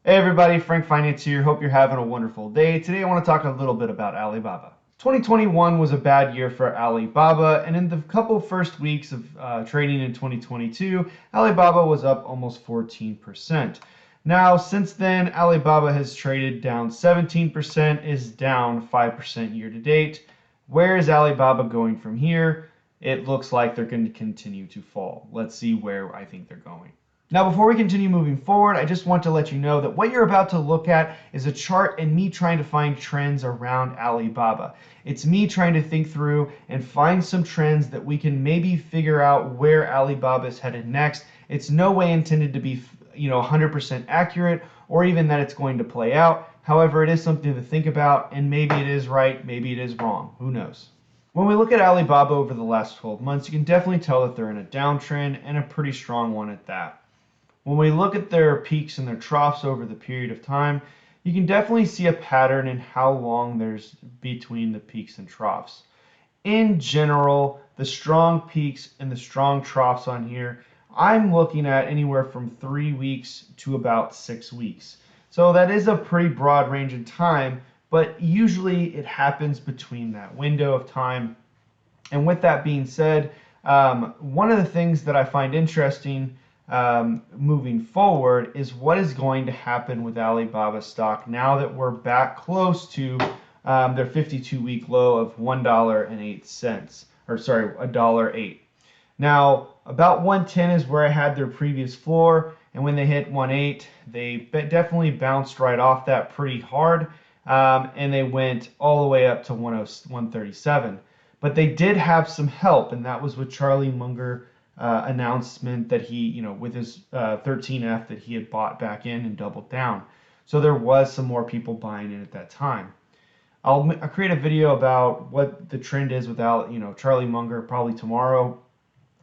Hey everybody, Frank Finance here. Hope you're having a wonderful day. Today I want to talk a little bit about Alibaba. 2021 was a bad year for Alibaba, and in the couple first weeks of trading in 2022, Alibaba was up almost 14%. Now, since then, Alibaba has traded down 17%, is down 5% year to date. Where is Alibaba going from here? It looks like they're going to continue to fall. Let's see where I think they're going. Now, before we continue moving forward, I just want to let you know that what you're about to look at is a chart and me trying to find trends around Alibaba. It's me trying to think through and find some trends that we can maybe figure out where Alibaba is headed next. It's no way intended to be, 100% accurate or even that it's going to play out. However, it is something to think about, and maybe it is right, maybe it is wrong. Who knows? When we look at Alibaba over the last 12 months, you can definitely tell that they're in a downtrend and a pretty strong one at that. When we look at their peaks and their troughs over the period of time, you can definitely see a pattern in how long there's between the peaks and troughs. In general, the strong peaks and the strong troughs on here, I'm looking at anywhere from 3 weeks to about 6 weeks. So that is a pretty broad range in time, but usually it happens between that window of time. And with that being said, one of the things that I find interesting moving forward is what is going to happen with Alibaba stock now that we're back close to their 52-week low of $1.08, or sorry, $1.08. Now, about 110 is where I had their previous floor, and when they hit 1.8, they definitely bounced right off that pretty hard, and they went all the way up to 137. But they did have some help, and that was with Charlie Munger announcement that he, with his 13F that he had bought back in and doubled down. So there was some more people buying in at that time. I'll create a video about what the trend is without, Charlie Munger probably tomorrow.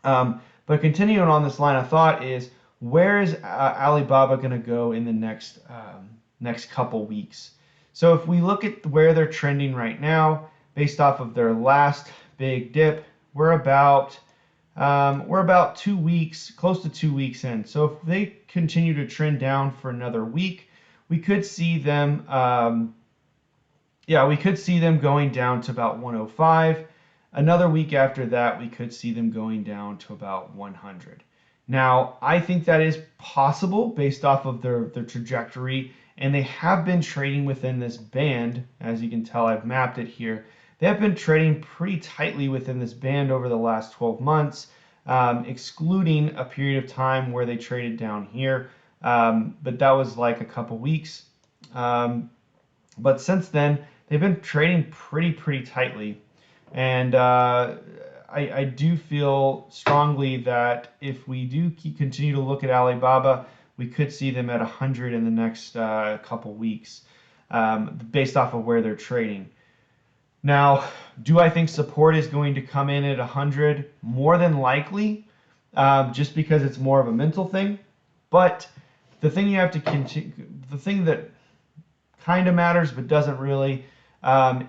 But continuing on this line of thought is, where is Alibaba going to go in the next couple weeks? So if we look at where they're trending right now, based off of their last big dip, we're about 2 weeks, close to 2 weeks in. So if they continue to trend down for another week, we could see them, going down to about 105. Another week after that, we could see them going down to about 100. Now, I think that is possible based off of their trajectory, and they have been trading within this band. As you can tell, I've mapped it here. They have been trading pretty tightly within this band over the last 12 months, excluding a period of time where they traded down here, but that was like a couple weeks. But since then, they've been trading pretty tightly, and I do feel strongly that if we do continue to look at Alibaba, we could see them at 100 in the next couple weeks, based off of where they're trading. Now, do I think support is going to come in at 100? More than likely, just because it's more of a mental thing. But the thing you have to the thing that kind of matters but doesn't really,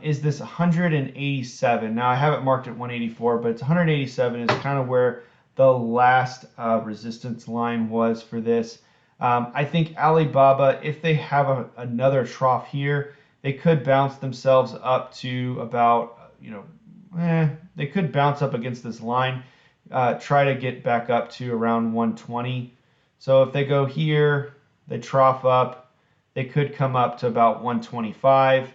is this 187. Now, I have it marked at 184, but it's 187 is kind of where the last resistance line was for this. I think Alibaba, if they have another trough here, they could bounce themselves up to about, they could bounce up against this line, try to get back up to around 120. So if they go here, they trough up, they could come up to about 125,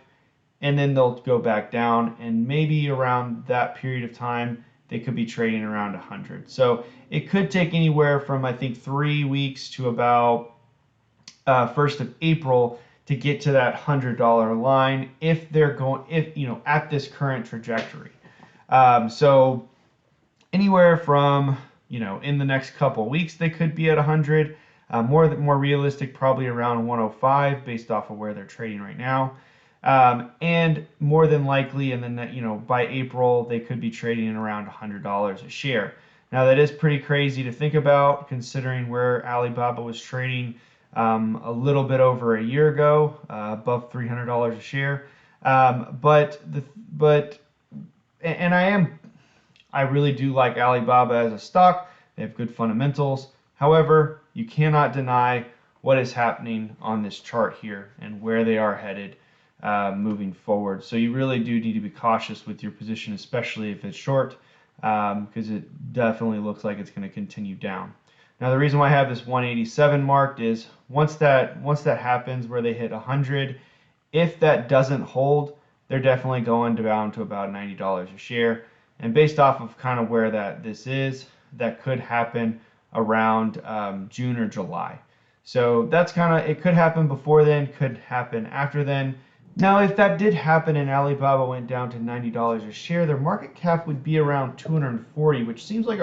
and then they'll go back down, and maybe around that period of time, they could be trading around 100. So it could take anywhere from, I think, 3 weeks to about 1st of April to get to that $100 line if they're going, at this current trajectory. So anywhere from, in the next couple of weeks, they could be at 100. More realistic, probably around 105 based off of where they're trading right now. And more than likely, and then, by April, they could be trading at around $100 a share. Now, that is pretty crazy to think about, considering where Alibaba was trading a little bit over a year ago, above $300 a share. I really do like Alibaba as a stock. They have good fundamentals. However, you cannot deny what is happening on this chart here and where they are headed moving forward. So you really do need to be cautious with your position, especially if it's short, because it definitely looks like it's going to continue down. Now the reason why I have this 187 marked is once that happens where they hit 100, if that doesn't hold, they're definitely going down to about $90 a share. And based off of kind of where this is, that could happen around June or July. So that's kind of, it could happen before then, could happen after then. Now, if that did happen and Alibaba went down to $90 a share, their market cap would be around 240, which seems like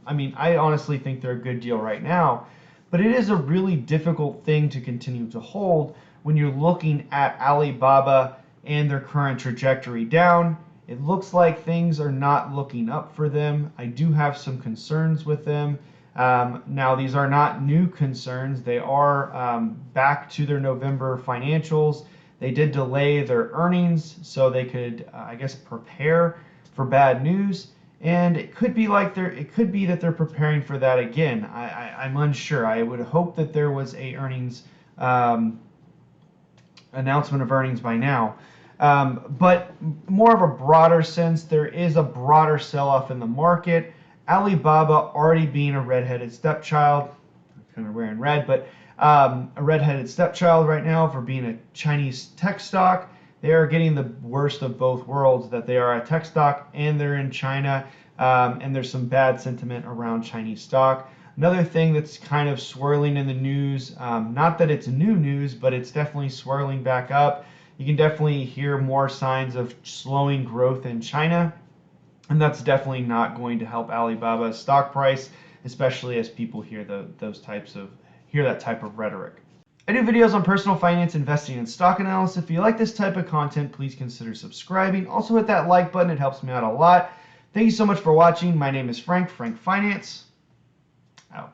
I honestly think they're a good deal right now, but it is a really difficult thing to continue to hold when you're looking at Alibaba and their current trajectory down. It looks like things are not looking up for them. I do have some concerns with them. Now, these are not new concerns. They are back to their November financials. They did delay their earnings so they could, I guess, prepare for bad news. And it could be that they're preparing for that again. I'm unsure. I would hope that there was a earnings announcement of earnings by now. But more of a broader sense, there is a broader sell-off in the market. Alibaba already being a red-headed stepchild, I'm kind of wearing red, but a red-headed stepchild right now for being a Chinese tech stock. They are getting the worst of both worlds, that they are a tech stock and they're in China, and there's some bad sentiment around Chinese stock. Another thing that's kind of swirling in the news, not that it's new news, but it's definitely swirling back up. You can definitely hear more signs of slowing growth in China, and that's definitely not going to help Alibaba's stock price, especially as people hear that type of rhetoric. I do videos on personal finance, investing, and stock analysis. If you like this type of content, please consider subscribing. Also hit that like button, it helps me out a lot. Thank you so much for watching. My name is Frank Finance. Out.